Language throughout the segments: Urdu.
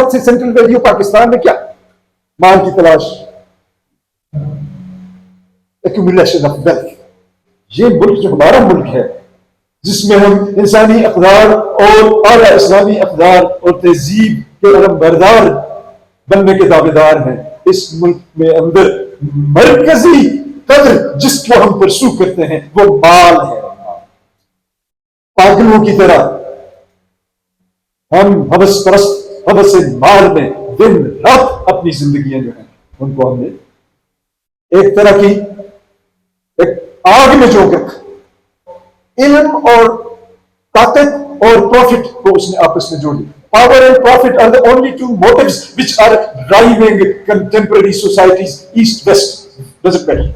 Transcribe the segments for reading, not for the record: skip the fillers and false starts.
سب سے سینٹرل ویلیو پاکستان میں کیا؟ مال کی تلاش، ایکومولیشن آف ویلتھ. یہ ملک جو ہمارا ملک ہے، جس میں ہم انسانی اقدار اور اعلیٰ اسلامی اقدار اور تہذیب کے علم بردار بننے کے دعوے دار ہیں، اس ملک میں اندر مرکزی قدر جس کو ہم پرسو کرتے ہیں وہ مال ہے. پاگلوں کی طرح ہم ہوس پرست ہوس مال میں دن رات اپنی زندگیاں جو ہیں ان کو ہم نے ایک طرح کی ایک آگ میں جھونک رکھا. علم اور طاقت اور پروفٹ کو اس نے آپس میں جوڑ دیا. Power and profit are the only two motives which are driving contemporary societies east-west. Does it matter?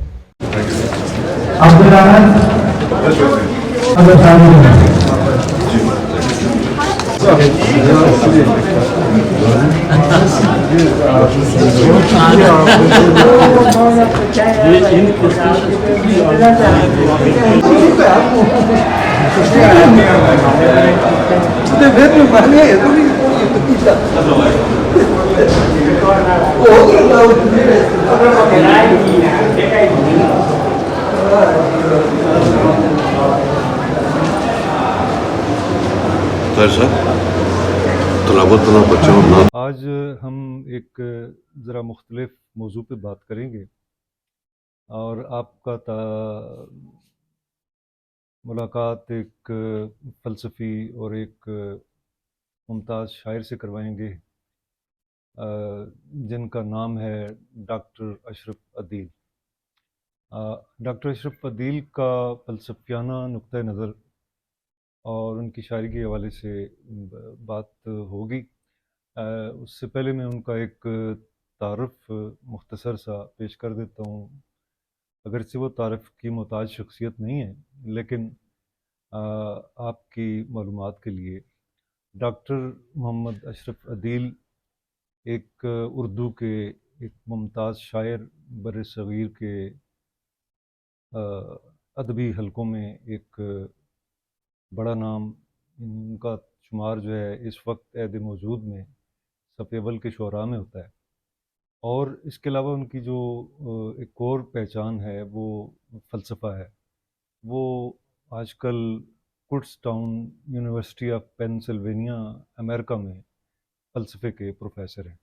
آج ہم ایک ذرا مختلف موضوع پہ بات کریں گے، اور آپ کا ملاقات ایک فلسفی اور ایک ممتاز شاعر سے کروائیں گے جن کا نام ہے ڈاکٹر اشرف عدیل. ڈاکٹر اشرف عدیل کا فلسفیانہ نقطہ نظر اور ان کی شاعری کے حوالے سے بات ہوگی. اس سے پہلے میں ان کا ایک تعارف مختصر سا پیش کر دیتا ہوں. اگرچہ وہ تعارف کی محتاج شخصیت نہیں ہے، لیکن آپ کی معلومات کے لیے ڈاکٹر محمد اشرف عدیل ایک اردو کے ایک ممتاز شاعر، بر صغیر کے ادبی حلقوں میں ایک بڑا نام. ان کا شمار جو ہے اس وقت عہد موجود میں صف اول کے شعراء میں ہوتا ہے. اور اس کے علاوہ ان کی جو ایک اور پہچان ہے وہ فلسفہ ہے. وہ آج کل Kutztown university of Pennsylvania امریکہ میں فلسفے کے پروفیسر ہیں.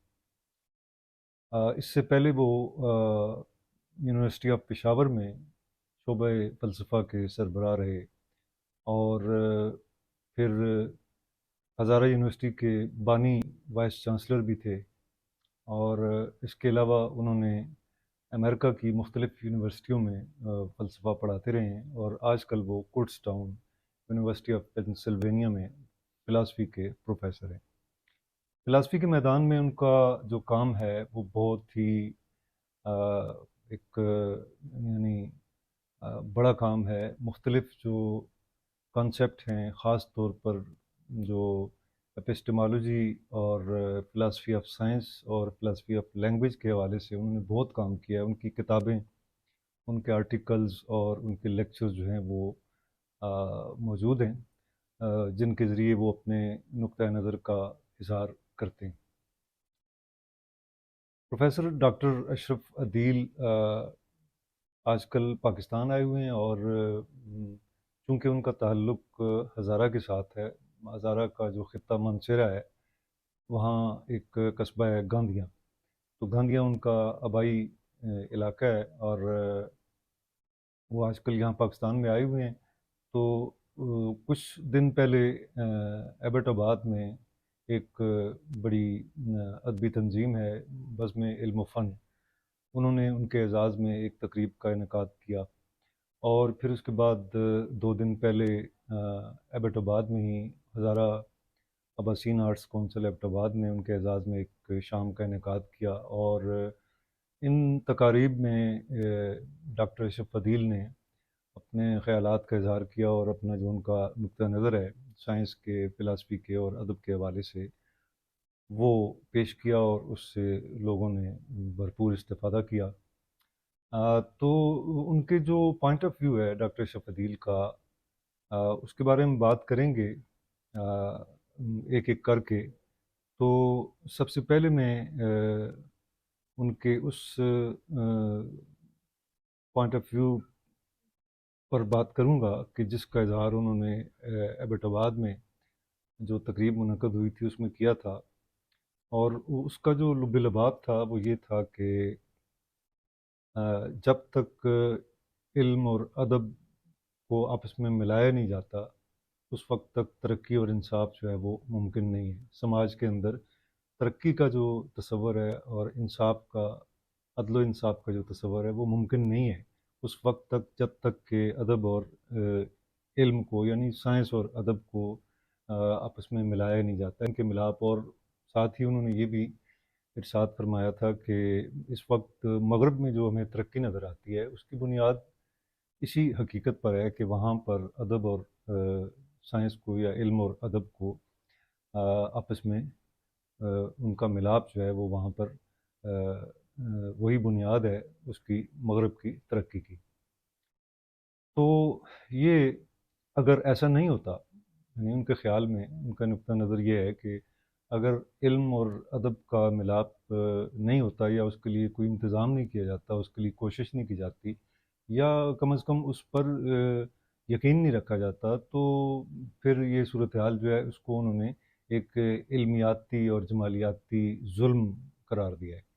اس سے پہلے وہ یونیورسٹی آف پشاور میں شعبہ فلسفہ کے سربراہ رہے، اور پھر ہزارہ یونیورسٹی کے بانی وائس چانسلر بھی تھے. اور اس کے علاوہ انہوں نے امریکہ کی مختلف یونیورسٹیوں میں فلسفہ پڑھاتے رہے ہیں، اور آج کل وہ Kutztown university of Pennsylvania میں فلاسفی کے پروفیسر ہیں. فلاسفی کے میدان میں ان کا جو کام ہے وہ بہت ہی ایک یعنی بڑا کام ہے. مختلف جو کانسیپٹ ہیں، خاص طور پر جو ایپسٹمالوجی اور فلاسفی آف سائنس اور فلاسفی آف لینگویج کے حوالے سے انہوں نے بہت کام کیا ہے. ان کی کتابیں، ان کے آرٹیکلز اور ان کے لیکچرز جو ہیں وہ موجود ہیں، جن کے ذریعے وہ اپنے نقطہ نظر کا اظہار کرتے ہیں. پروفیسر ڈاکٹر اشرف عدیل آج کل پاکستان آئے ہوئے ہیں، اور چونکہ ان کا تعلق ہزارہ کے ساتھ ہے، ہزارہ کا جو خطہ منصرہ ہے وہاں ایک قصبہ ہے گاندھیاں. تو گاندھیاں ان کا آبائی علاقہ ہے، اور وہ آج کل یہاں پاکستان میں آئے ہوئے ہیں. تو کچھ دن پہلے ایبٹ آباد میں ایک بڑی ادبی تنظیم ہے بزم علم و فن، انہوں نے ان کے اعزاز میں ایک تقریب کا انعقاد کیا. اور پھر اس کے بعد 2 دن پہلے ایبٹ آباد میں ہی ہزارہ عباسین آرٹس کونسل ایبٹ آباد نے ان کے اعزاز میں ایک شام کا انعقاد کیا. اور ان تقاریب میں ڈاکٹر اشرف عدیل نے اپنے خیالات کا اظہار کیا، اور اپنا جو ان کا نقطہ نظر ہے سائنس کے، فلاسفی کے اور ادب کے حوالے سے وہ پیش کیا، اور اس سے لوگوں نے بھرپور استفادہ کیا. تو ان کے جو پوائنٹ آف ویو ہے ڈاکٹر اشرف عدیل کا، اس کے بارے میں بات کریں گے ایک ایک کر کے. تو سب سے پہلے میں ان کے اس پوائنٹ آف ویو پر بات کروں گا کہ جس کا اظہار انہوں نے ایبٹ آباد میں جو تقریب منعقد ہوئی تھی اس میں کیا تھا، اور اس کا جو لب لباب تھا وہ یہ تھا کہ جب تک علم اور ادب کو آپس میں ملایا نہیں جاتا اس وقت تک ترقی اور انصاف جو ہے وہ ممکن نہیں ہے۔ سماج کے اندر ترقی کا جو تصور ہے اور انصاف کا، عدل و انصاف کا جو تصور ہے وہ ممکن نہیں ہے اس وقت تک جب تک کہ ادب اور علم کو، یعنی سائنس اور ادب کو آپس میں ملایا نہیں جاتا، ان کے ملاپ۔ اور ساتھ ہی انہوں نے یہ بھی ارشاد فرمایا تھا کہ اس وقت مغرب میں جو ہمیں ترقی نظر آتی ہے اس کی بنیاد اسی حقیقت پر ہے کہ وہاں پر ادب اور سائنس کو یا علم اور ادب کو آپس میں ان کا ملاپ جو ہے وہ وہاں پر وہی بنیاد ہے اس کی، مغرب کی ترقی کی۔ تو یہ اگر ایسا نہیں ہوتا، یعنی ان کے خیال میں ان کا نقطہ نظر یہ ہے کہ اگر علم اور ادب کا ملاپ نہیں ہوتا یا اس کے لیے کوئی انتظام نہیں کیا جاتا، اس کے لیے کوشش نہیں کی جاتی، یا کم از کم اس پر یقین نہیں رکھا جاتا، تو پھر یہ صورتحال جو ہے اس کو انہوں نے ایک علمیاتی اور جمالیاتی ظلم قرار دیا ہے۔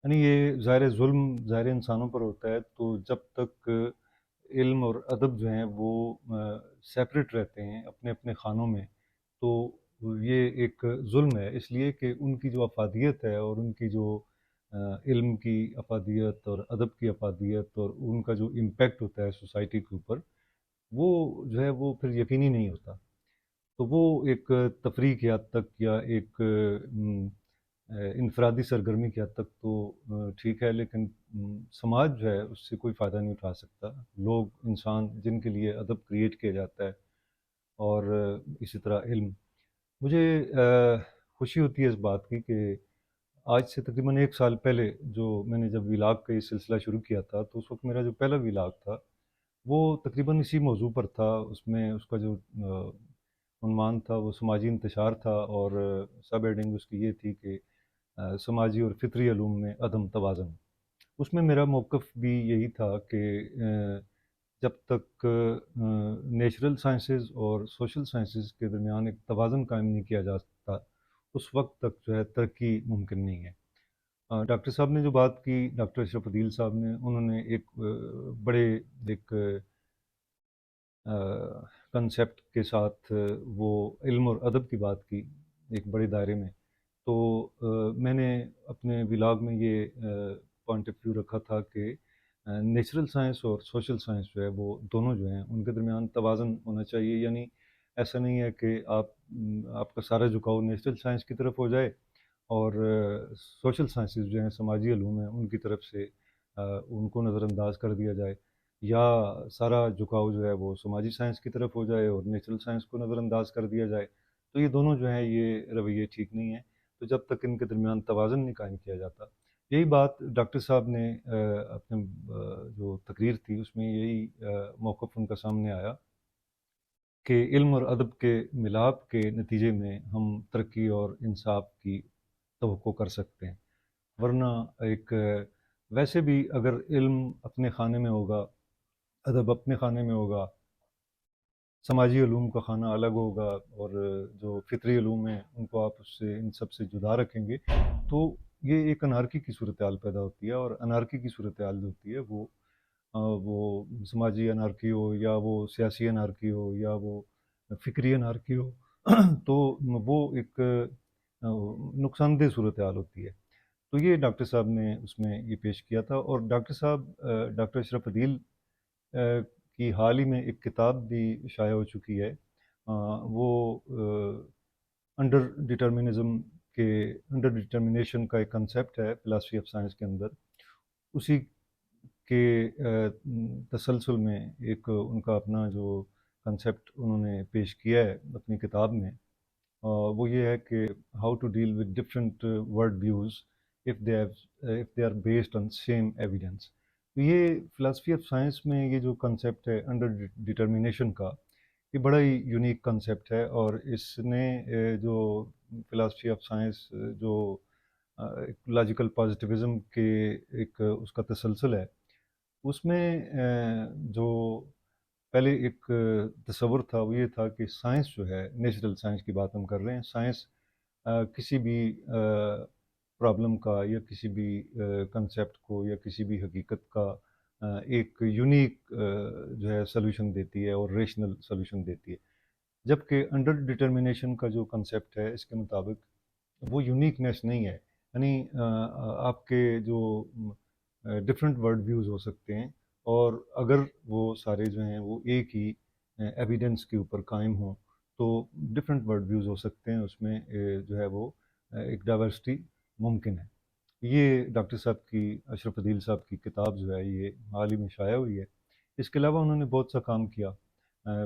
یعنی یہ ظاہر ظلم ظاہر انسانوں پر ہوتا ہے، تو جب تک علم اور ادب جو ہیں وہ سیپریٹ رہتے ہیں اپنے اپنے خانوں میں، تو یہ ایک ظلم ہے، اس لیے کہ ان کی جو افادیت ہے اور ان کی جو علم کی افادیت اور ادب کی افادیت اور ان کا جو امپیکٹ ہوتا ہے سوسائٹی کے اوپر، وہ جو ہے وہ پھر یقینی نہیں ہوتا۔ تو وہ ایک تفریح کی حد تک یا ایک انفرادی سرگرمی کی حد تک تو ٹھیک ہے، لیکن سماج جو ہے اس سے کوئی فائدہ نہیں اٹھا سکتا۔ لوگ، انسان جن کے لیے ادب کریٹ کیا جاتا ہے اور اسی طرح علم، مجھے خوشی ہوتی ہے اس بات کی کہ آج سے تقریباً 1 سال پہلے جو میں نے جب ویلاگ کا یہ سلسلہ شروع کیا تھا، تو اس وقت میرا جو پہلا ویلاگ تھا وہ تقریباً اسی موضوع پر تھا۔ اس میں اس کا جو عنوان تھا وہ سماجی انتشار تھا، اور سب ہیڈنگ اس کی یہ تھی کہ سماجی اور فطری علوم میں عدم توازن۔ اس میں میرا موقف بھی یہی تھا کہ جب تک نیچرل سائنسز اور سوشل سائنسز کے درمیان ایک توازن قائم نہیں کیا جا سکتا اس وقت تک جو ہے ترقی ممکن نہیں ہے۔ ڈاکٹر صاحب نے جو بات کی، ڈاکٹر اشرف عدیل صاحب نے، انہوں نے ایک بڑے ایک کنسیپٹ کے ساتھ وہ علم اور ادب کی بات کی ایک بڑے دائرے میں۔ تو میں نے اپنے ولاگ میں یہ پوائنٹ آف ویو رکھا تھا کہ نیچرل سائنس اور سوشل سائنس جو ہے وہ دونوں جو ہیں ان کے درمیان توازن ہونا چاہیے۔ یعنی ایسا نہیں ہے کہ آپ کا سارا جھکاؤ نیچرل سائنس کی طرف ہو جائے اور سوشل سائنسز جو ہیں، سماجی علوم ہیں، ان کی طرف سے ان کو نظر انداز کر دیا جائے، یا سارا جھکاؤ جو ہے وہ سماجی سائنس کی طرف ہو جائے اور نیچرل سائنس کو نظر انداز کر دیا جائے۔ تو یہ دونوں جو ہیں یہ رویے ٹھیک نہیں ہیں۔ تو جب تک ان کے درمیان توازن نہیں قائم کیا جاتا، یہی بات ڈاکٹر صاحب نے اپنے جو تقریر تھی اس میں یہی موقف ان کا سامنے آیا کہ علم اور ادب کے ملاپ کے نتیجے میں ہم ترقی اور انصاف کی توقع کر سکتے ہیں، ورنہ ایک ویسے بھی اگر علم اپنے خانے میں ہوگا، ادب اپنے خانے میں ہوگا، سماجی علوم کا خانہ الگ ہوگا، اور جو فطری علوم ہیں ان کو آپ اس سے، ان سب سے جدا رکھیں گے، تو یہ ایک انارکی کی صورتحال پیدا ہوتی ہے۔ اور انارکی کی صورتحال جو ہوتی ہے وہ سماجی انارکی ہو یا وہ سیاسی انارکی ہو یا وہ فکری انارکی ہو تو وہ ایک نقصان دہ صورتحال ہوتی ہے۔ تو یہ ڈاکٹر صاحب نے اس میں یہ پیش کیا تھا۔ اور ڈاکٹر صاحب، ڈاکٹر اشرف عدیل کی حال ہی میں ایک کتاب بھی شائع ہو چکی ہے، وہ انڈر ڈٹرمنیشن کا ایک کنسیپٹ ہے فلاسفی آف سائنس کے اندر، اسی کے تسلسل میں ایک ان کا اپنا جو کنسیپٹ انہوں نے پیش کیا ہے اپنی کتاب میں، وہ یہ ہے کہ how to deal with different world views if they are based on same evidence۔ تو یہ فلاسفی آف سائنس میں یہ جو کنسیپٹ ہے انڈر ڈٹرمنیشن کا، یہ بڑا ہی یونیک کنسیپٹ ہے، اور اس نے جو فلاسفی آف سائنس جو لاجیکل پازیٹیوزم کے ایک اس کا تسلسل ہے، اس میں جو پہلے ایک تصور تھا وہ یہ تھا کہ سائنس جو ہے، نیچرل سائنس کی بات ہم کر رہے ہیں، سائنس کسی بھی پرابلم کا یا کسی بھی کنسیپٹ کو یا کسی بھی حقیقت کا ایک یونیک جو ہے سلوشن دیتی ہے اور ریشنل سلوشن دیتی ہے، جبکہ انڈر ڈٹرمنیشن کا جو کنسیپٹ ہے اس کے مطابق وہ یونیکنیس نہیں ہے، یعنی آپ کے جو ڈفرینٹ ورلڈ ویوز ہو سکتے ہیں، اور اگر وہ سارے جو ہیں وہ ایک ہی ایویڈنس کے اوپر قائم ہوں تو ڈفرینٹ ورلڈ ویوز ہو سکتے ہیں، اس میں جو ہے وہ ایک ڈائیورسٹی ممکن ہے۔ یہ ڈاکٹر صاحب کی، اشرف عدیل صاحب کی کتاب جو ہے یہ حال ہی میں شائع ہوئی ہے۔ اس کے علاوہ انہوں نے بہت سا کام کیا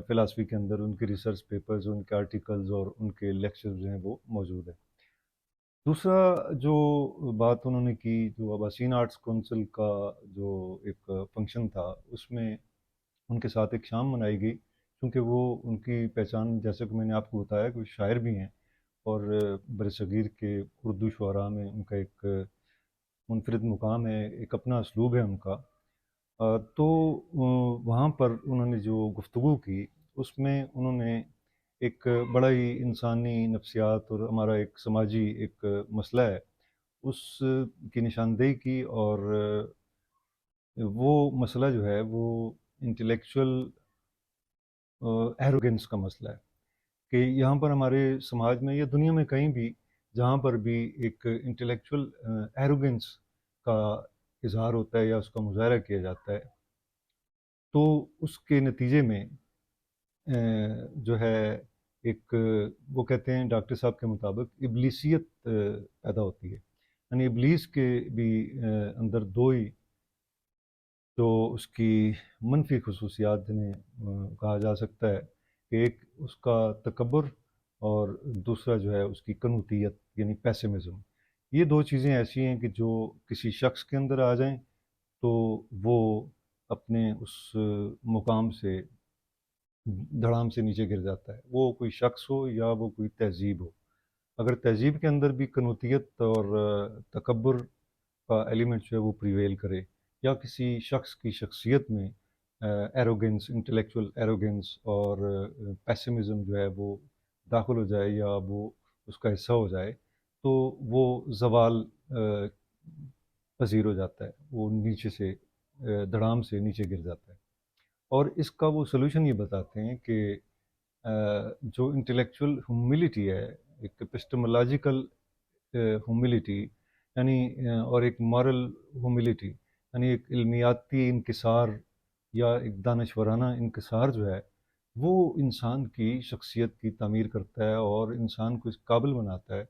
فلاسفی کے اندر، ان کے ریسرچ پیپرز، ان کے آرٹیکلز اور ان کے لیکچرز جو ہیں وہ موجود ہیں۔ دوسرا جو بات انہوں نے کی، جو اباسین آرٹس کونسل کا جو ایک فنکشن تھا، اس میں ان کے ساتھ ایک شام منائی گئی، کیونکہ وہ ان کی پہچان، جیسے کہ میں نے آپ کو بتایا کہ وہ شاعر بھی ہیں، اور برصغیر کے اردو شعراء میں ان کا ایک منفرد مقام ہے، ایک اپنا اسلوب ہے ان کا۔ تو وہاں پر انہوں نے جو گفتگو کی، اس میں انہوں نے ایک بڑا ہی انسانی نفسیات اور ہمارا ایک سماجی ایک مسئلہ ہے اس کی نشاندہی کی، اور وہ مسئلہ جو ہے وہ انٹلیکچوئل ایروگنس کا مسئلہ ہے، کہ یہاں پر ہمارے سماج میں یا دنیا میں کہیں بھی جہاں پر بھی ایک انٹلیکچوئل ایروگنس کا اظہار ہوتا ہے یا اس کا مظاہرہ کیا جاتا ہے، تو اس کے نتیجے میں جو ہے ایک وہ کہتے ہیں ڈاکٹر صاحب کے مطابق ابلیسیت پیدا ہوتی ہے، یعنی ابلیس کے بھی اندر دو ہی جو اس کی منفی خصوصیات جنہیں کہا جا سکتا ہے، کہ ایک اس کا تکبر اور دوسرا جو ہے اس کی کنوتیت یعنی پیسمزم۔ یہ دو چیزیں ایسی ہیں کہ جو کسی شخص کے اندر آ جائیں تو وہ اپنے اس مقام سے دھڑام سے نیچے گر جاتا ہے، وہ کوئی شخص ہو یا وہ کوئی تہذیب ہو۔ اگر تہذیب کے اندر بھی کنوتیت اور تکبر کا ایلیمنٹ جو ہے وہ پریویل کرے، یا کسی شخص کی شخصیت میں ایروگنس، انٹلیکچوئل ایروگنس اور پیسمزم جو ہے وہ داخل ہو جائے یا وہ اس کا حصہ ہو جائے، تو وہ زوال پذیر ہو جاتا ہے، وہ نیچے سے دھڑام سے نیچے گر جاتا ہے۔ اور اس کا وہ سلوشن یہ بتاتے ہیں کہ جو انٹلیکچوئل ہیوملٹی ہے، ایک ایپسٹمولوجیکل ہیوملٹی، یعنی اور ایک مورل ہیوملٹی، یعنی ایک علمیاتی انکسار یا ایک دانشورانہ انکسار جو ہے وہ انسان کی شخصیت کی تعمیر کرتا ہے اور انسان کو اس قابل بناتا ہے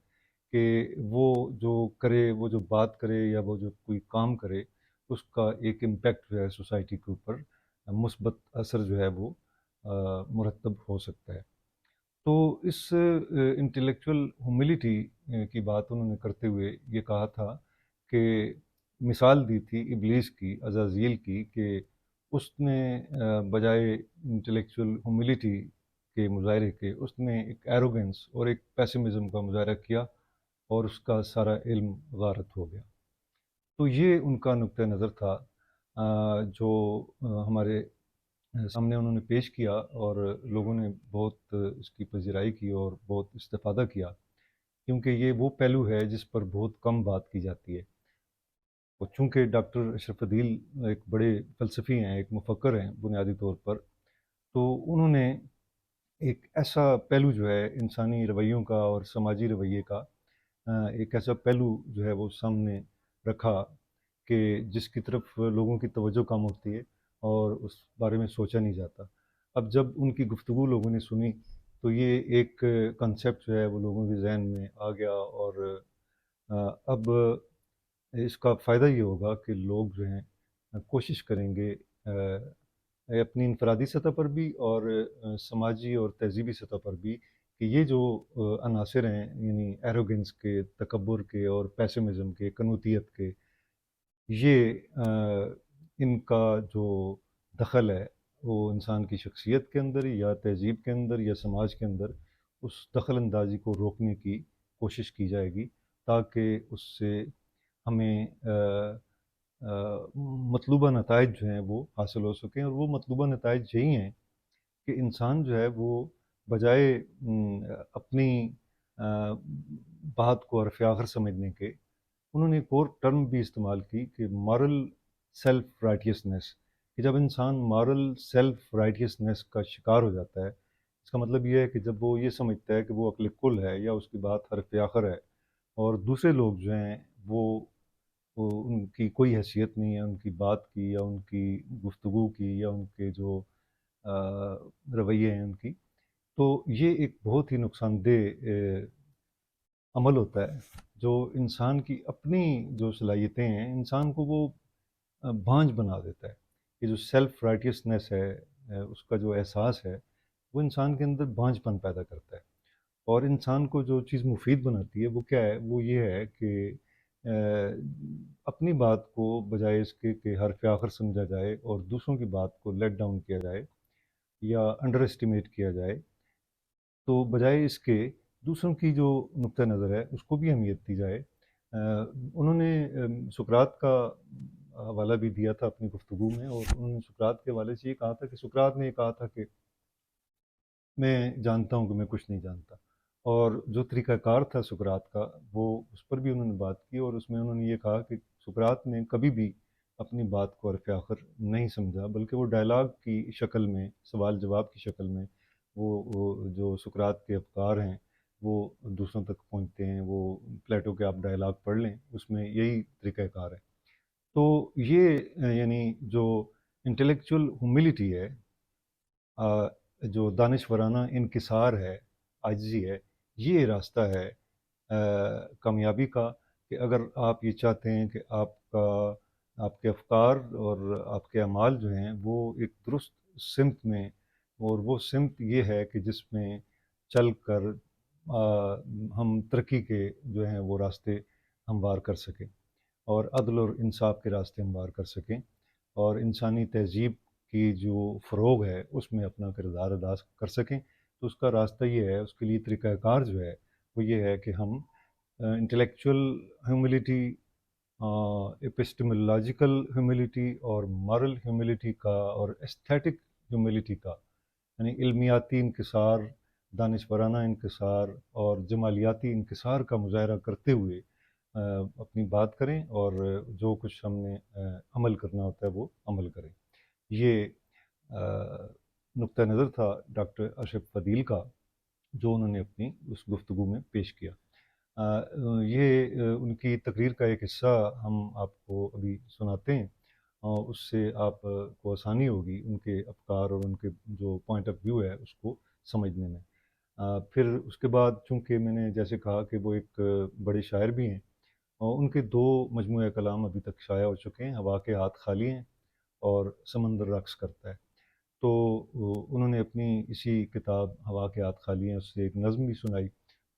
کہ وہ جو کرے، وہ جو بات کرے یا وہ جو کوئی کام کرے، اس کا ایک امپیکٹ جو ہے سوسائٹی کے اوپر مثبت اثر جو ہے وہ مرتب ہو سکتا ہے۔ تو اس انٹلیکچوئل ہیوملٹی کی بات انہوں نے کرتے ہوئے یہ کہا تھا کہ مثال دی تھی ابلیس کی، عزازیل کی، کہ اس نے بجائے انٹلیکچوئل ہیوملٹی کے مظاہرے کے، اس نے ایک ایروگنس اور ایک پیسمزم کا مظاہرہ کیا اور اس کا سارا علم غارت ہو گیا۔ تو یہ ان کا نقطہ نظر تھا جو ہمارے سامنے انہوں نے پیش کیا، اور لوگوں نے بہت اس کی پذیرائی کی اور بہت استفادہ کیا، کیونکہ یہ وہ پہلو ہے جس پر بہت کم بات کی جاتی ہے۔ اور چونکہ ڈاکٹر اشرف عدیل ایک بڑے فلسفی ہیں، ایک مفکر ہیں بنیادی طور پر، تو انہوں نے ایک ایسا پہلو جو ہے انسانی رویوں کا اور سماجی رویے کا، ایک ایسا پہلو جو ہے وہ سامنے رکھا کہ جس کی طرف لوگوں کی توجہ کم ہوتی ہے اور اس بارے میں سوچا نہیں جاتا۔ اب جب ان کی گفتگو لوگوں نے سنی تو یہ ایک کنسیپٹ جو ہے وہ لوگوں کے ذہن میں آ گیا، اور اب اس کا فائدہ یہ ہوگا کہ لوگ جو ہیں کوشش کریں گے اپنی انفرادی سطح پر بھی اور سماجی اور تہذیبی سطح پر بھی، کہ یہ جو عناصر ہیں، یعنی ایروگنس کے، تکبر کے اور پیسمزم کے، کنوتیت کے، یہ ان کا جو دخل ہے وہ انسان کی شخصیت کے اندر یا تہذیب کے اندر یا سماج کے اندر اس دخل اندازی کو روکنے کی کوشش کی جائے گی، تاکہ اس سے ہمیں مطلوبہ نتائج جو ہیں وہ حاصل ہو سکیں. اور وہ مطلوبہ نتائج یہی ہیں کہ انسان جو ہے وہ بجائے اپنی بات کو عرف آخر سمجھنے کے، انہوں نے ایک اور ٹرم بھی استعمال کی کہ مارل سیلف رائٹیسنیس، کہ جب انسان مارل سیلف رائٹیسنیس کا شکار ہو جاتا ہے، اس کا مطلب یہ ہے کہ جب وہ یہ سمجھتا ہے کہ وہ عقل کل ہے یا اس کی بات حرف آخر ہے، اور دوسرے لوگ جو ہیں وہ ان کی کوئی حیثیت نہیں ہے ان کی بات کی یا ان کی گفتگو کی یا ان کے جو رویے ہیں ان کی، تو یہ ایک بہت ہی نقصان دہ عمل ہوتا ہے جو انسان کی اپنی جو صلاحیتیں ہیں انسان کو وہ بھانج بنا دیتا ہے. یہ جو سیلف رائٹیسنیس ہے، اس کا جو احساس ہے وہ انسان کے اندر بھانج پن پیدا کرتا ہے. اور انسان کو جو چیز مفید بناتی ہے وہ کیا ہے؟ وہ یہ ہے کہ اپنی بات کو بجائے اس کے کہ حرف آخر سمجھا جائے اور دوسروں کی بات کو لیٹ ڈاؤن کیا جائے یا انڈر اسٹیمیٹ کیا جائے، تو بجائے اس کے دوسروں کی جو نقطہ نظر ہے اس کو بھی اہمیت دی جائے. انہوں نے سقراط کا حوالہ بھی دیا تھا اپنی گفتگو میں، اور انہوں نے سقراط کے حوالے سے یہ کہا تھا کہ سقراط نے یہ کہا تھا کہ میں جانتا ہوں کہ میں کچھ نہیں جانتا. اور جو طریقہ کار تھا سقراط کا وہ اس پر بھی انہوں نے بات کی، اور اس میں انہوں نے یہ کہا کہ سقراط نے کبھی بھی اپنی بات کو حرف آخر نہیں سمجھا، بلکہ وہ ڈائلاگ کی شکل میں، سوال جواب کی شکل میں وہ جو سقراط کے افکار ہیں وہ دوسروں تک پہنچتے ہیں. وہ پلیٹو کے آپ ڈائلاگ پڑھ لیں، اس میں یہی طریقہ کار ہے. تو یہ یعنی جو انٹلیکچول ہیوملٹی ہے، جو دانشورانہ انکسار ہے، عاجزی ہے، یہ راستہ ہے کامیابی کا. کہ اگر آپ یہ چاہتے ہیں کہ آپ کے افکار اور آپ کے اعمال جو ہیں وہ ایک درست سمت میں، اور وہ سمت یہ ہے کہ جس میں چل کر ہم ترقی کے جو ہیں وہ راستے ہموار کر سکیں، اور عدل اور انصاف کے راستے ہموار کر سکیں، اور انسانی تہذیب کی جو فروغ ہے اس میں اپنا کردار ادا کر سکیں، تو اس کا راستہ یہ ہے، اس کے لیے طریقہ کار جو ہے وہ یہ ہے کہ ہم انٹلیکچول ہیوملٹی، ایپسٹیمولوجیکل ہیوملٹی اور مارل ہیوملٹی کا اور ایستھیٹک ہیوملٹی کا، یعنی علمیاتی انکسار، دانشورانہ انکسار اور جمالیاتی انکسار کا مظاہرہ کرتے ہوئے اپنی بات کریں، اور جو کچھ ہم نے عمل کرنا ہوتا ہے وہ عمل کریں. یہ نقطہ نظر تھا ڈاکٹر اشرف فدیل کا جو انہوں نے اپنی اس گفتگو میں پیش کیا. یہ ان کی تقریر کا ایک حصہ ہم آپ کو ابھی سناتے ہیں، اور اس سے آپ کو آسانی ہوگی ان کے افکار اور ان کے جو پوائنٹ آف ویو ہے اس کو سمجھنے میں. پھر اس کے بعد چونکہ میں نے جیسے کہا کہ وہ ایک بڑے شاعر بھی ہیں، اور ان کے 2 مجموعہ کلام ابھی تک شائع ہو چکے ہیں، ہوا کے ہاتھ خالی ہیں اور سمندر رقص کرتا ہے. تو انہوں نے اپنی اسی کتاب ہوا کے ہاتھ خالی ہیں اس سے ایک نظم بھی سنائی.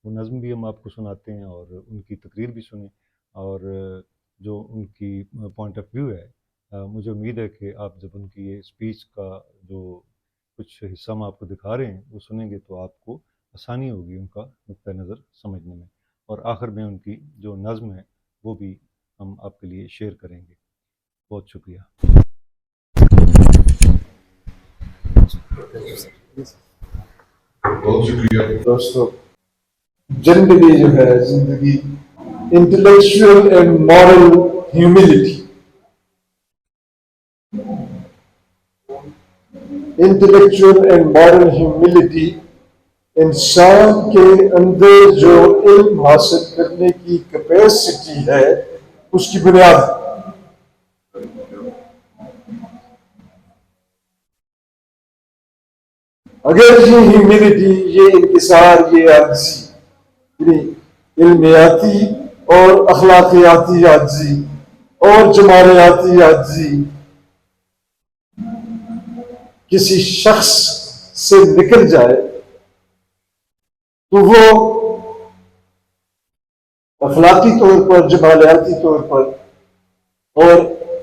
وہ نظم بھی ہم آپ کو سناتے ہیں اور ان کی تقریر بھی سنیں، اور جو ان کی پوائنٹ آف ویو ہے، مجھے امید ہے کہ آپ جب ان کی یہ اسپیچ کا جو کچھ حصہ ہم آپ کو دکھا رہے ہیں وہ سنیں گے تو آپ کو آسانی ہوگی ان کا نقطہ نظر سمجھنے میں. اور آخر میں ان کی جو نظم ہے وہ بھی ہم آپ کے لیے شیئر کریں گے. بہت شکریہ. بہت شکریہ دوستو. جنرلی جو ہے زندگی intellectual and moral humility, intellectual and moral humility انسان کے اندر جو علم حاصل کرنے کی کیپیسٹی ہے اس کی بنیاد ہے. اگر یہ ہیوملٹی، یہ انکسار، یہ عاجزی، یعنی علمیاتی اور اخلاقیاتی عاجزی اور جمالیاتی عاجزی کسی شخص سے نکل جائے تو وہ اخلاقی طور پر، جمالیاتی طور پر اور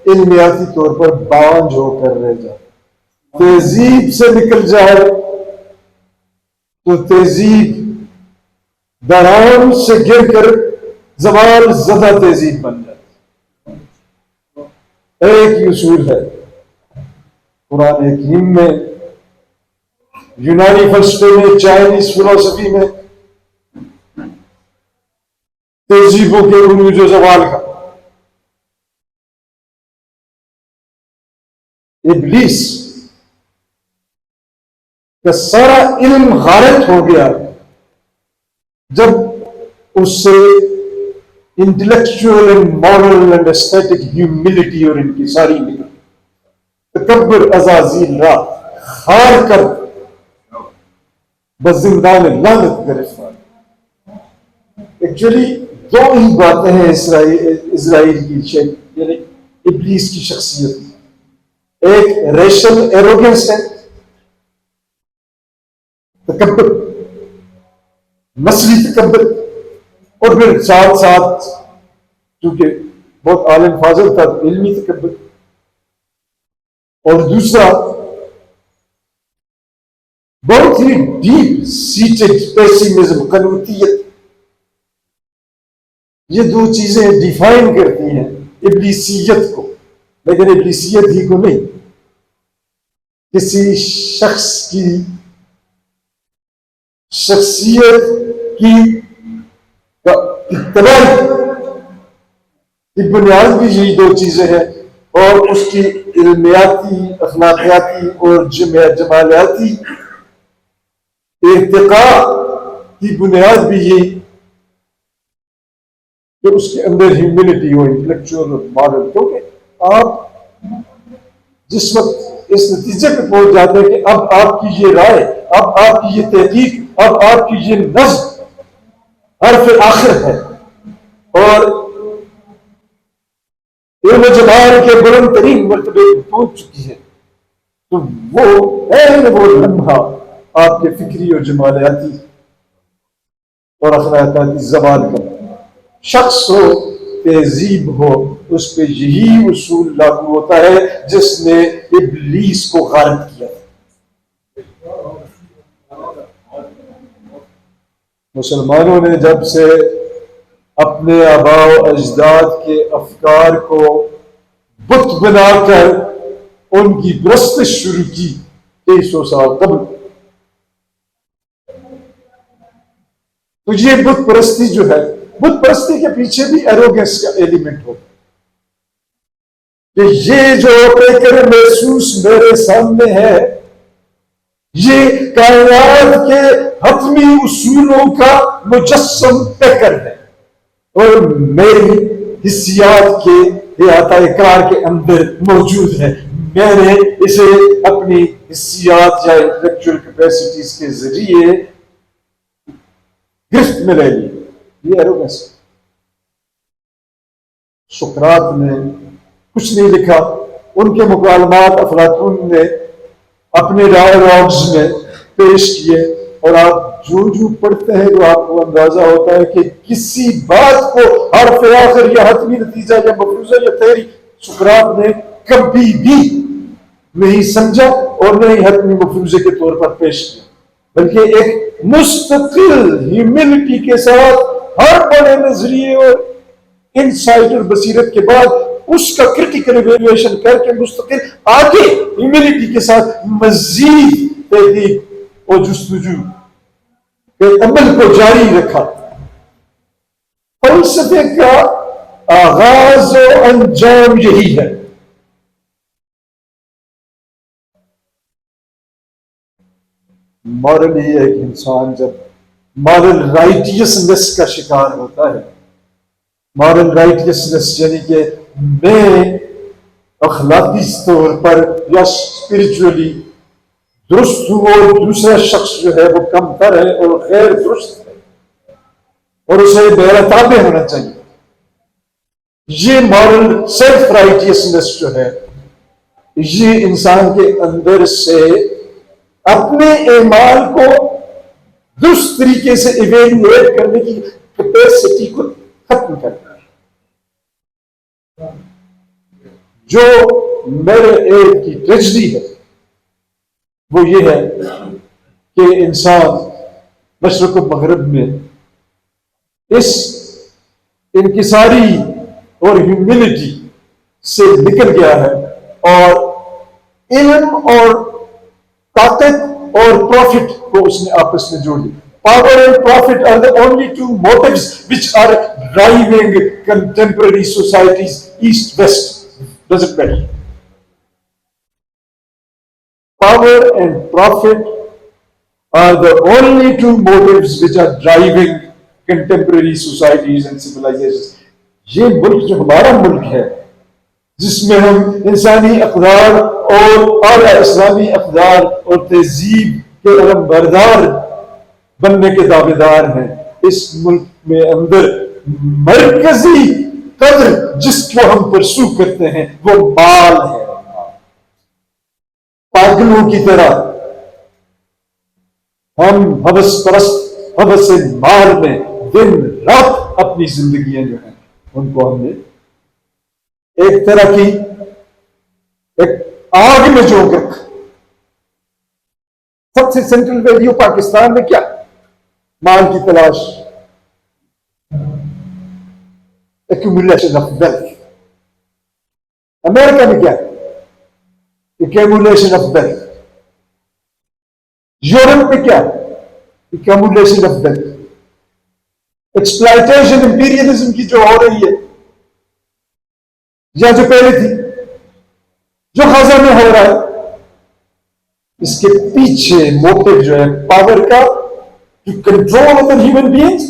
علمیاتی طور پر بانجھ ہو کر رہ جائے. تہذیب سے نکل جائے تو تہذیب درام سے گر کر زوال زدہ تہذیب بن جائے. ایک ہی اصول ہے قرآن حکیم میں، یونانی فلسفے میں، چائنیز فلسفی میں، تہذیبوں کے عروج و زوال کا. ابلیس کا سارا علم غارت ہو گیا جب اس سے intellectual and moral and static humility اور انکساری نکل. تکبر عزازیل را خار کر بزندان لعنت گرفتار. ایکچولی دو ہی باتیں ہیں اسرائیل کی یعنی ابلیس کی شخصیت. ایک ریشل ایروگنس ہے، تکبر، نسلی تکبر، اور پھر ساتھ ساتھ چونکہ بہت عالم فاضل تھا تو علمی تکبر. اور دوسرا بہت ہی ڈیپ سیٹڈ پیسیمزم، قنوطیت. یہ دو چیزیں ڈیفائن کرتی ہیں ابلیسیت کو، لیکن ابلیسیت ہی کو نہیں. کسی شخص کی شخصیت کی تباہی کی بنیاد بھی یہی دو چیزیں ہیں، اور اس کی علمیاتی، اخلاقیاتی اور جمالیاتی ارتقاء کی بنیاد بھی یہی کہ اس کے اندر ہیومینٹی ہو، انٹلیکچوئل اور مارل. کیونکہ آپ جس وقت اس نتیجے پہ پہنچ جاتے ہیں کہ اب آپ کی یہ رائے، اب آپ کی یہ تحقیق، اب آپ کی یہ نظم حرف آخر ہے اور علم و جمال کے بلند ترین مرتبے پہ پہنچ چکی ہے، تو وہ لمحہ آپ کے فکری اور جمالیاتی اور اخلاقیاتی زوال کا. شخص ہو، تہذیب ہو، اس پہ یہی اصول لاگو ہوتا ہے جس نے ابلیس کو غارت کیا. مسلمانوں نے جب سے اپنے آباء و اجداد کے افکار کو بت بنا کر ان کی پرستش شروع کی 2300 سال قبل، تو یہ بت پرستی جو ہے، بت پرستی کے پیچھے بھی ایروگنس کا ایلیمنٹ ہو کہ یہ جو پیکر محسوس میرے سامنے ہے یہ کائنات کے حتمی اصولوں کا مجسم پیکر ہے، اور میری حسیات کے احاطہ کار کے اندر موجود ہے. میں نے اسے اپنی حسیات یا انٹلیکچوئل کیپیسٹیز کے ذریعے گرفت میں لے لی. یہ ایروگنس. سقراط نے کچھ نہیں لکھا، ان کے مکالمات افلاطون نے اپنے ڈائلاگز میں پیش کیے، اور آپ جو پڑھتے ہیں تو آپ کو اندازہ ہوتا ہے کہ کسی بات کو حرف آخر یا حتمی نتیجہ یا مفروضہ یا تحری سقراط نے کبھی بھی نہیں سمجھا اور نہ ہی حتمی مفروضے کے طور پر پیش کیا، بلکہ ایک مستقل ہیومینٹی کے ساتھ ہر بڑے نظریے اور انسائٹ اور بصیرت کے بعد اس کا کرٹیکل ایویلویشن کر کے مستقل آگے ہیومینٹی کے ساتھ مزید تحقیق اور جستجو کے عمل کو جاری رکھا. فلسفے کا آغاز و انجام یہی ہے. مورلی ایک انسان جب مورل رائٹیسنس کا شکار ہوتا ہے، مورل رائٹیسنس یعنی کہ میں اخلاقی طور پر یا اسپرچولی درست ہوں اور دوسرا شخص جو ہے وہ کم تر ہے اور غیر درست ہے اور اسے میرا تابع ہونا چاہیے. یہ مورل سیلف رائٹیسنس جو ہے یہ انسان کے اندر سے اپنے اعمال کو درست طریقے سے ایویلویٹ کرنے کی کیپیسٹی کو ختم کرتا ہے. جو میرے ایک کی ٹریجڈی ہے وہ یہ ہے کہ انسان مشرق و مغرب میں اس انکساری اور ہیوملٹی سے نکل گیا ہے اور علم اور طاقت اور پروفٹ کو اس نے آپس میں جوڑ دیا. Power and profit are the only two motives which are driving contemporary societies east-west. Does it matter? Power and profit are the only two motives which are driving contemporary societies and civilizations. یہ ملک جو ہمارا ملک ہے جس میں ہم انسانی اقدار اور اعلیٰ اسلامی اقدار اور تہذیب کے علم بردار بننے کے دعوے دار ہیں، اس ملک میں اندر مرکزی قدر جس کو ہم پرسو کرتے ہیں وہ مال ہے. پاگلوں کی طرح ہم ہوس پرست ہوس مال میں دن رات اپنی زندگیاں جو ہیں ان کو ہم نے ایک طرح کی ایک آگ میں جھونک رکھا. سب سے سینٹرل ویلیو پاکستان میں کیا؟ مال کی تلاش، ایکومولیشن آف ویلتھ. امریکہ میں کیا؟ Accumulation of wealth. یورپ میں کیا؟ Accumulation of wealth. Exploitation imperialism کی جو ہو رہی ہے یا جو پہلے تھی، جو غزہ میں ہو رہا ہے، اس کے پیچھے موٹو جو ہے پاور کا to control other human beings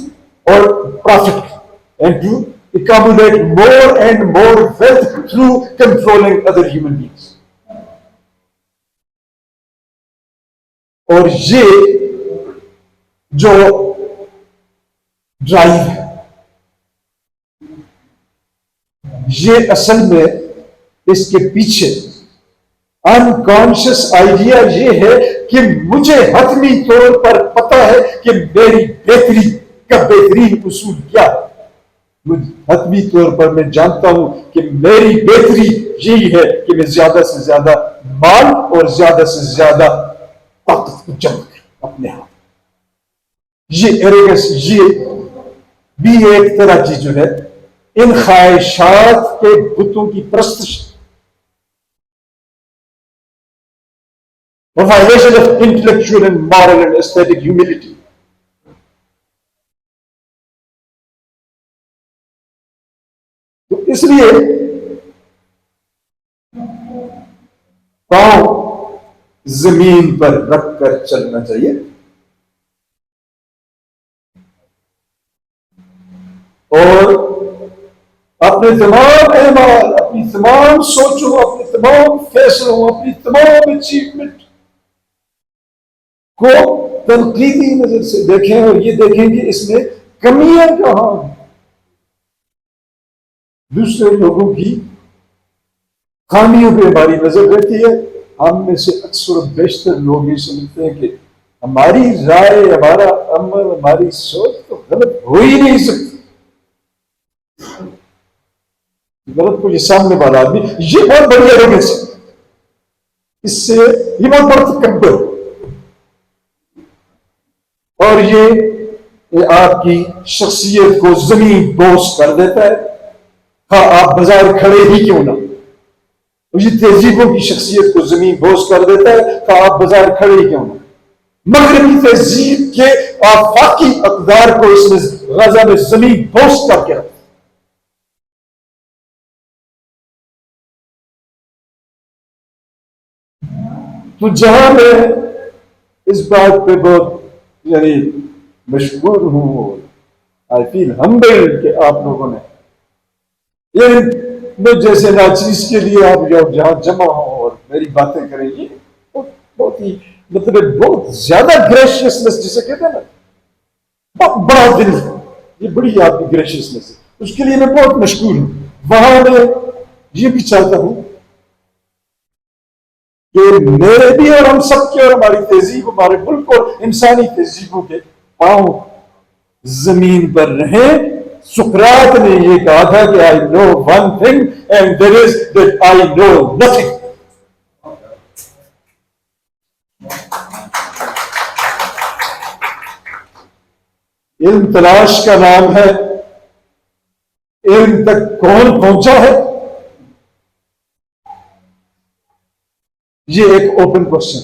or profit and to accumulate more and more wealth through controlling other human beings. اور یہ جو ڈرائیو ہے یہ اصل میں اس کے پیچھے انکانشس آئیڈیا یہ ہے کہ مجھے حتمی طور پر پتا ہے کہ میری بہتری کا بہترین اصول کیا ہے. حتمی طور پر میں جانتا ہوں کہ میری بہتری یہی ہے کہ میں زیادہ سے زیادہ مال اور زیادہ سے زیادہ طاقت کو جمع کروں اپنے ہاتھ. یہ ایروگنس یہ بھی ایک طرح کی جو ہے ان خواہشات کے بتوں کی پرستش، a violation of intellectual and moral and aesthetic humility. تو اس لیے پاؤں زمین پر رکھ کر چلنا چاہیے اور اپنے تمام اعمال، اپنی تمام سوچوں، اپنے تمام فیصلوں، اپنی تمام اچیومنٹ کو تنقیدی نظر سے دیکھیں اور یہ دیکھیں کہ اس میں کمیاں کہاں ہیں. دوسرے لوگوں کی خامیوں پہ ہماری نظر رہتی ہے. ہم میں سے اکثر و بیشتر لوگ یہ سمجھتے ہیں کہ ہماری رائے، ہمارا عمل، ہماری سوچ تو غلط ہو ہی نہیں سکتی. غلط کو یہ سامنے والا آدمی، یہ بہت بڑی ایروگنس ہے، اس سے یہ بہت بڑا تکبر اور یہ آپ کی شخصیت کو زمین بوس کر دیتا ہے. ہاں آپ بازار کھڑے ہی کیوں نہ، یہ تہذیبوں کی شخصیت کو زمین بوس کر دیتا ہے. ہاں آپ بازار کھڑے ہی کیوں نہ. مغربی تہذیب کے آفاقی اقدار کو اس نے غزہ میں زمین بوس کر کے رکھا. تو جہاں میں اس بات پہ بہت مشکور ہوں، آئی فیل ہمبل کہ آپ لوگوں نے میں جیسے ناچیز کے لیے آپ جہاں جمع ہوں اور میری باتیں کریں گی، بہت ہی بہت زیادہ گریشیسنس جسے کہتے ہیں نا، بہت بڑا دل، یہ بڑی آپ کی گریشیسنس ہے، اس کے لیے میں بہت مشکور ہوں. وہاں میں یہ بھی چاہتا ہوں کہ میرے بھی اور ہم سب کے اور ہماری تہذیب، ہمارے ملک اور انسانی تہذیبوں کے پاؤں زمین پر رہیں. سقراط نے یہ کہا تھا کہ I know one thing and that is that I know nothing. علم تلاش کا نام ہے، علم تک کون پہنچا ہے، یہ ایک اوپن کوشچن۔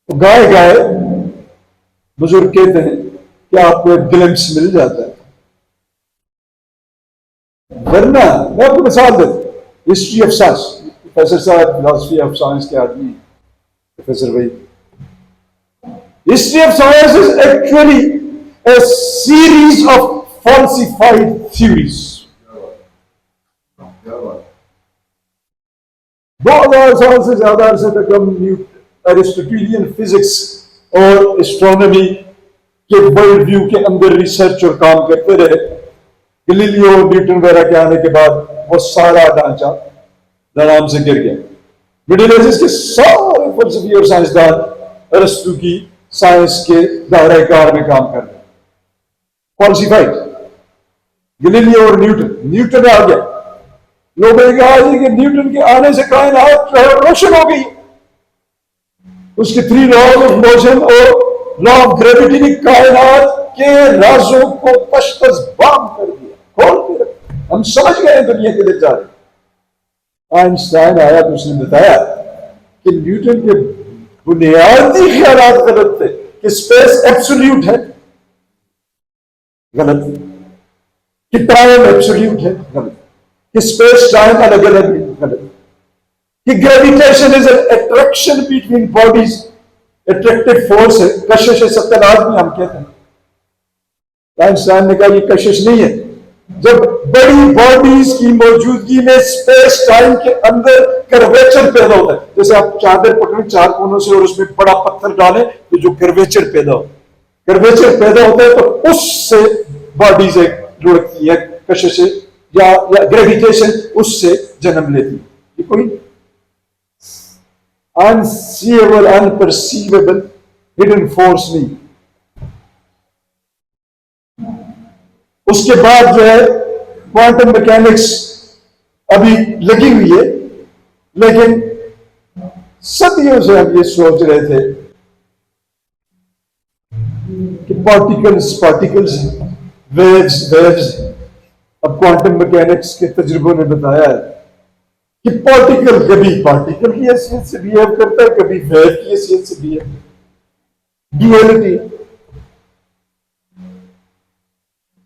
گائے گائے بزرگ کہتے ہیں کہ آپ کو ایک گلمس مل جاتا ہے، ورنہ میں آپ کو مثال دیتا ہوں، ہسٹری آف سائنس، پروفیسر صاحب فلاسفی آف سائنس کے آدمی ہیں پروفیسر بھائی، history of science is actually a series of falsified theories. 2000 سال سے زیادہ عرصے تک ہم ایرسٹوٹیلین فزکس اور اسٹرانومی کے ورلڈ ویو کے اندر ریسرچ اور کام کرتے رہے۔ گلیلیو نیوٹن وغیرہ کے آنے کے بعد وہ سارا ڈھانچہ دھڑام سے گر گیا۔ مڈل ایجز کے سارے فلسفی اور سائنسدان ارسطو کی سائنس کے دائرہ کار میں کام کر رہے ہیں، فالسیفائڈ۔ گلیلیو اور نیوٹن آ گیا، لوگوں نے کہا کہ نیوٹن کے آنے سے کائنات روشن ہو گئی، اس کے 3 لاز آف موشن اور لا آف گریویٹی نے کائنات کے رازوں کو تشخیص بام کر دیا، کھول کے رکھا، ہم سمجھ گئے دنیا کے دل جا رہے۔ آئنسٹائن آیا تو اس نے بتایا کہ نیوٹن کے بنیادی خیالات غلط تھے، کہ اسپیس ایبسولوٹ ہے، غلط، کہ ٹائم ایبسولوٹ ہے، غلط، کہ اسپیس ٹائم الگ الگ ہے، غلط، کہ gravitation is an attraction between bodies, attractive force ہے، کشش ہے، ستناز میں ہم کہتے ہیں۔ آئنسٹائن نے کہا یہ کشش نہیں ہے، جب بڑی باڈیز کی موجودگی میں اسپیس ٹائم کے اندر کرویچر پیدا ہوتا ہے، جیسے آپ چادر پکڑیں 4 کونوں سے اور اس میں بڑا پتھر ڈالیں تو جو کرویچر پیدا ہوتا ہے تو اس سے باڈیز ایک لڑکتی ہے، کشش سے یا گریویٹیشن اس سے جنم لیتی ہے۔ یہ کوئی انسیبل انپرسیویبل ہڈن فورس نہیں۔ اس کے بعد جو ہے کوانٹم میکینکس ابھی لگی ہوئی ہے، لیکن صدیوں سے ہم یہ سوچ رہے تھے کہ پارٹیکلز ویوز، اب کوانٹم میکینکس کے تجربوں نے بتایا ہے کہ پارٹیکل کبھی پارٹیکل کی حیثیت سے بہیو کرتا ہے، کبھی ویو کی حیثیت سے بہیو، ڈویلٹی۔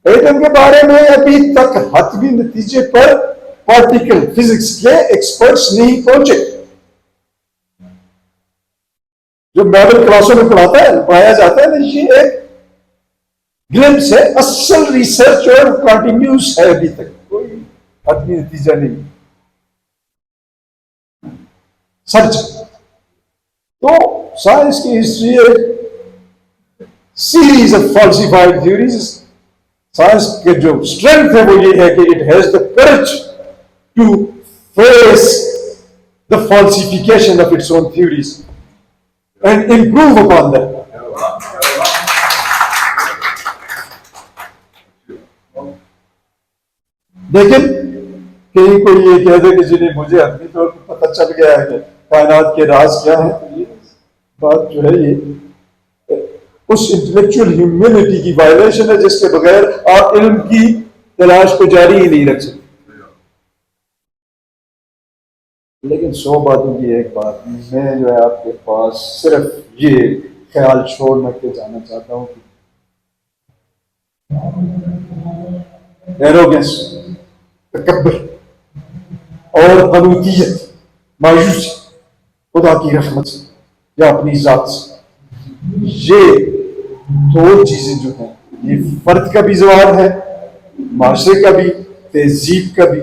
ایٹم کے بارے میں ابھی تک حتمی نتیجے پر پارٹیکل فزکس کے ایکسپرٹس نہیں پہنچے۔ جو میڈل کلاسوں میں پڑھایا جاتا ہے نا، یہ ایک گلمس ہے، اصل ریسرچ اور کنٹینیوس ہے، ابھی تک کوئی حتمی نتیجہ نہیں۔ سچ تو سائنس کی ہسٹری ایک series of falsified theories. Science کے جو اسٹرینتھ ہے وہ یہ ہے کہ it has the courage to face the falsification of its own theories and improve upon that. لیکن کہیں کوئی یہ کہہ دے کہ جنہیں مجھے اپنی طور پر پتہ چل گیا ہے کہ کائنات کے راز کیا ہے، تو یہ بات جو ہے یہ اس انٹلیکچوئل ہیومینٹی کی وائلیشن ہے جس کے بغیر آپ علم کی تلاش کو جاری ہی نہیں رکھ سکتے۔ لیکن 100 باتوں کی ایک بات، میں جو ہے آپ کے پاس صرف یہ خیال چھوڑنا کے جانا چاہتا ہوں کہ ایروگنس، تکبر اور قنوطیت، مایوسی خدا کی رحمت سے یا اپنی ذات سے، یہ 2 چیزیں جو ہیں یہ فرد کا بھی زوال ہے، معاشرے کا بھی، تہذیب کا بھی،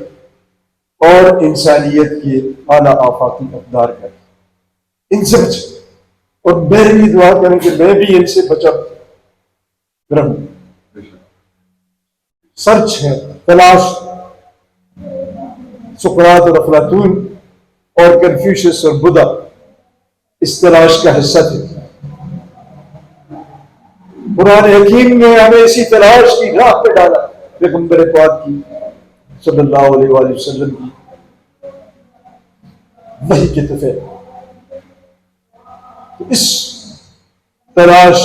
اور انسانیت کے اعلیٰ آفاقی اقدار کا بھی۔ ان سے بچیں، اور میرے لیے دعا کریں کہ میں بھی ان سے بچا رہوں۔ سرچ ہے، تلاش، سقراط اور افلاطون اور کنفیوشس اور بدھا اس تلاش کا حصہ تھے۔ قرآن حکیم نے ہمیں اسی تلاش کی راہ پہ ڈالا، پیغمبر پاک کی صلی اللہ علیہ وآلہ وسلم کی وحی کے تفے۔ اس تلاش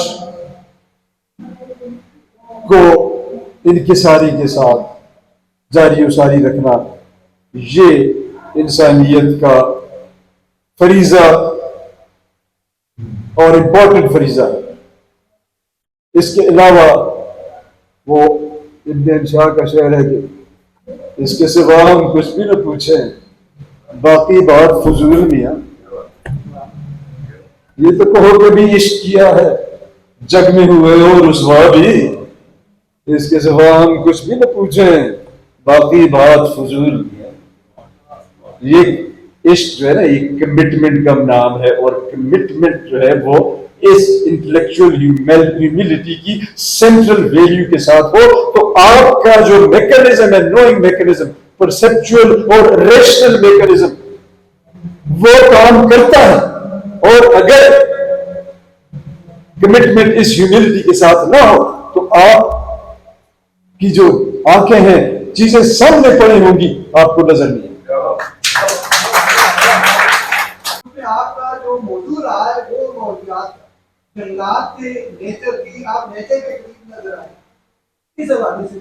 کو انکساری کے ساتھ جاری و ساری رکھنا یہ انسانیت کا فریضہ اور امپورٹنٹ فریضہ ہے. اس کے علاوہ وہ ابن شاہ کا شعر ہے کہ اس کے سوا ہم کچھ بھی نہ پوچھیں باقی بات فضول میاں. یہ تو کہو کہ بھی عشق کیا ہے جگ میں ہوئے ہو رسوا بھی, اس کے سوا ہم کچھ بھی نہ پوچھیں باقی بات فضول میاں. یہ عشق جو ہے نا یہ کمٹمنٹ کا نام ہے, اور کمٹمنٹ جو ہے وہ اس انٹلیکچوئل ہیوملٹی کی سینٹرل ویلیو کے ساتھ ہو تو آپ کا جو میکانزم ہے, نوئنگ میکانزم, پرسپچوئل اور ریشنل میکانزم, وہ کام کرتا ہے. اور اگر کمٹمنٹ اس ہیوملٹی کے ساتھ نہ ہو تو آپ کی جو آنکھیں ہیں چیزیں سامنے پڑی ہوں گی آپ کو نظر نہیں. آپ کا جو موضوع رہا ہے وہ موضوعات جنگلات کے نیچر کی آپ نیچر کے قریب نظر آئے اس حوالے سے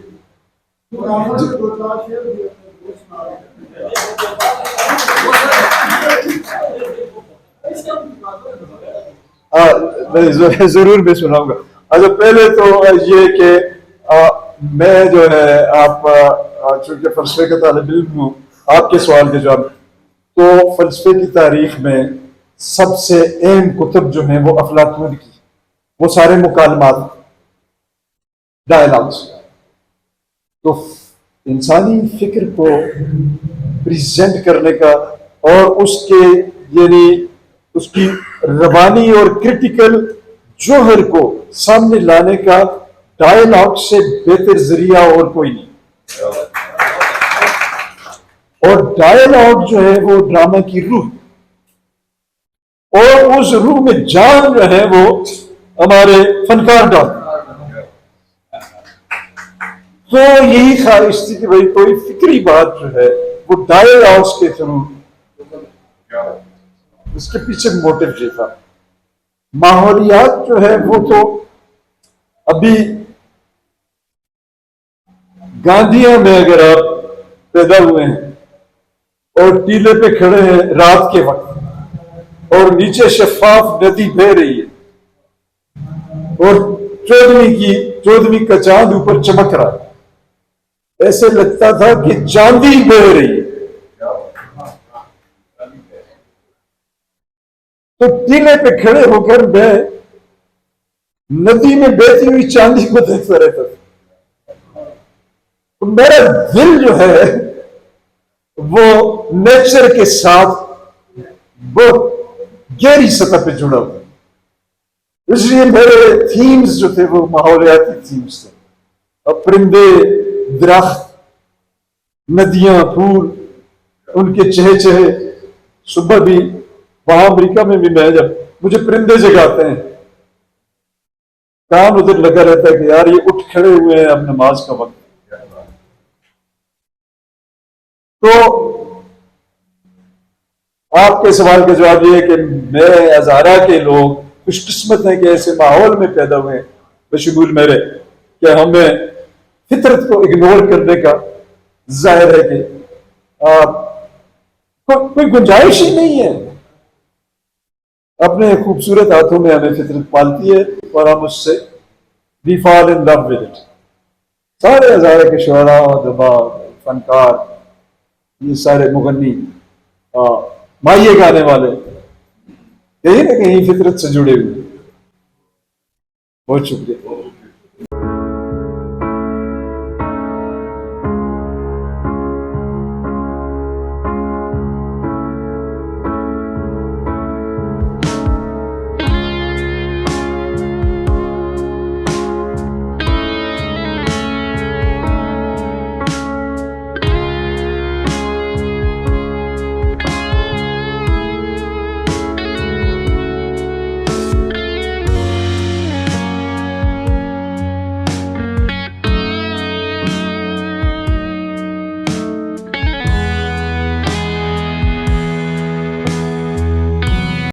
ضرور میں سناؤں گا. اچھا پہلے تو یہ کہ میں جو ہے آپ چونکہ فلسفے کا طالب علم ہوں, آپ کے سوال کے جواب تو فلسفے کی تاریخ میں سب سے اہم کتب جو ہیں وہ افلاطون کی, وہ سارے مکالمات ڈائلاگس. تو انسانی فکر کو پریزنٹ کرنے کا اور اس کے یعنی اس کی روانی اور کرٹیکل جوہر کو سامنے لانے کا ڈائلاگ سے بہتر ذریعہ اور کوئی نہیں. اور ڈائلاگ جو ہے وہ ڈرامہ کی روح, اور اس روح میں جان جو ہے وہ ہمارے فنکار ڈال. تو یہی خواہش تھی کہ بھائی کوئی فکری بات جو ہے وہ ڈائلاگس کے تھرو, اس کے پیچھے موٹیو یہ تھا. ماحولیات جو ہے وہ تو ابھی گاندھیاں میں اگر آپ پیدا ہوئے ہیں اور ٹیلے پہ کھڑے ہیں رات کے وقت اور نیچے شفاف ندی بہہ رہی ہے اور چودھویں کا چاند اوپر چمک رہا ہے, ایسے لگتا تھا کہ چاندی بہہ رہی ہے. تو ٹیلے پہ کھڑے ہو کر میں ندی میں بہتی ہوئی چاندی کو دیکھتا رہتا تھا. تو میرا دل جو ہے وہ نیچر کے ساتھ بہت گہری سطح پہ جڑا ہوا. اس لیے میرے تھیمز جو تھے وہ ماحولیاتی تھیمز تھے. اب پرندے, درخت, ندیاں, پھول, ان کے چہے چہے. صبح بھی وہاں امریکہ میں بھی میں جب مجھے پرندے جگاتے ہیں کان ادھر لگا رہتا ہے کہ یار یہ اٹھ کھڑے ہوئے ہیں اب نماز کا وقت. تو آپ کے سوال کا جواب یہ ہے کہ میں ہزارہ کے لوگ خوش قسمت ہیں کہ ایسے ماحول میں پیدا ہوئے ہیں بشمول میرے کہ ہمیں فطرت کو اگنور کرنے کا ظاہر ہے کہ کوئی گنجائش ہی نہیں ہے. اپنے خوبصورت ہاتھوں میں ہمیں فطرت پالتی ہے اور ہم اس سے we fall in love with it. سارے ہزارے کے شعراء, ادبا, فنکار, یہ سارے مغنی, مائیے گانے والے کہیں نہ کہیں فطرت سے جڑے ہوئے. بہت شکریہ.